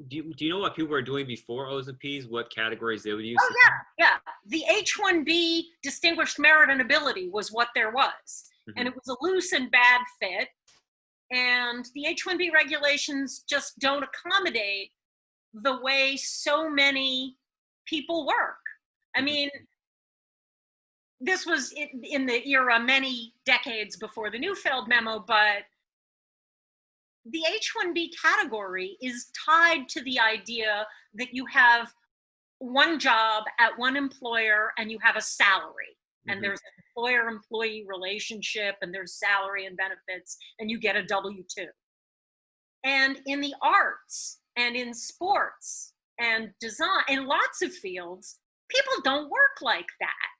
Do you know what people were doing before O's and P's? What categories they would use? Oh, yeah, yeah. The H-1B distinguished merit and ability was what there was. And it was a loose and bad fit. And the H-1B regulations just don't accommodate the way so many people work. I mean, this was in the era many decades before the Neufeld memo, but the H-1B category is tied to the idea that you have one job at one employer and you have a salary. And there's an employer-employee relationship, and there's salary and benefits, and you get a W-2. And in the arts and in sports and design, in lots of fields, people don't work like that.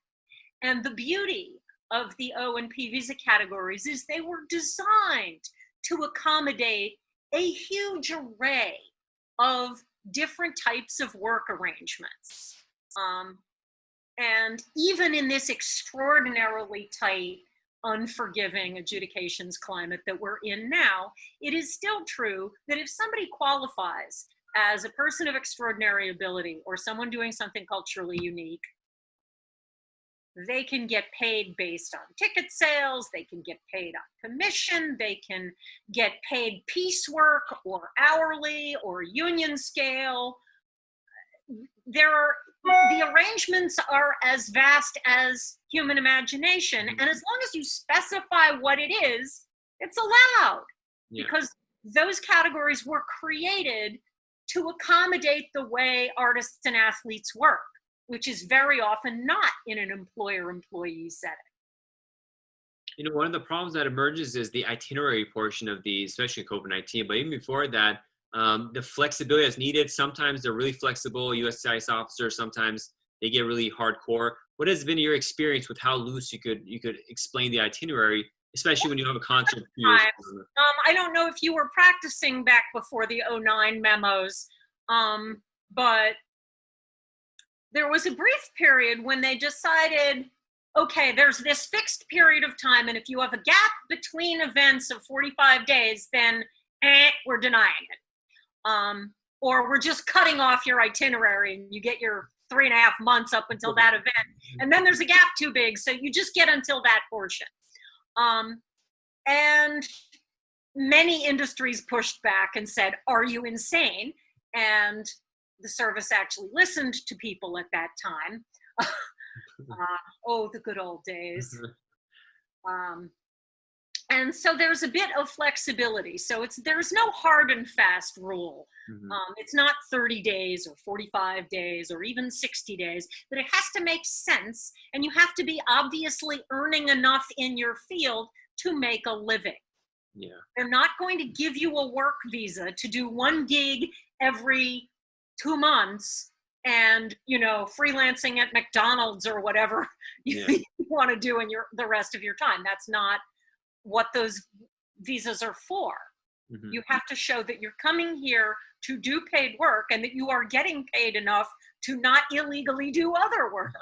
And the beauty of the O and P visa categories is they were designed to accommodate a huge array of different types of work arrangements. And even in this extraordinarily tight, unforgiving adjudications climate that we're in now, it is still true that if somebody qualifies as a person of extraordinary ability or someone doing something culturally unique, they can get paid based on ticket sales, they can get paid on commission, they can get paid piecework or hourly or union scale. The arrangements are as vast as human imagination, and as long as you specify what it is, it's allowed. Because those categories were created to accommodate the way artists and athletes work, which is very often not in an employer-employee setting. You know, one of the problems that emerges is the itinerary portion of these, especially COVID-19, but even before that, the flexibility that's needed. Sometimes they're really flexible, USCIS officers, sometimes they get really hardcore. What has been your experience with how loose you could explain the itinerary, especially when you have a concert? I don't know if you were practicing back before the 09 memos, but there was a brief period when they decided, okay, there's this fixed period of time, and if you have a gap between events of 45 days, then we're denying it. Or we're just cutting off your itinerary and you get your 3.5 months up until that event. And then there's a gap too big, so you just get until that portion. And many industries pushed back and said, are you insane? And the service actually listened to people at that time. Oh, the good old days. And so there's a bit of flexibility. So there's no hard and fast rule. It's not 30 days or 45 days or even 60 days, but it has to make sense. And you have to be obviously earning enough in your field to make a living. They're not going to give you a work visa to do one gig every 2 months and, you know, freelancing at McDonald's or whatever you want to do in the rest of your time. That's not what those visas are for. You have to show that you're coming here to do paid work and that you are getting paid enough to not illegally do other work.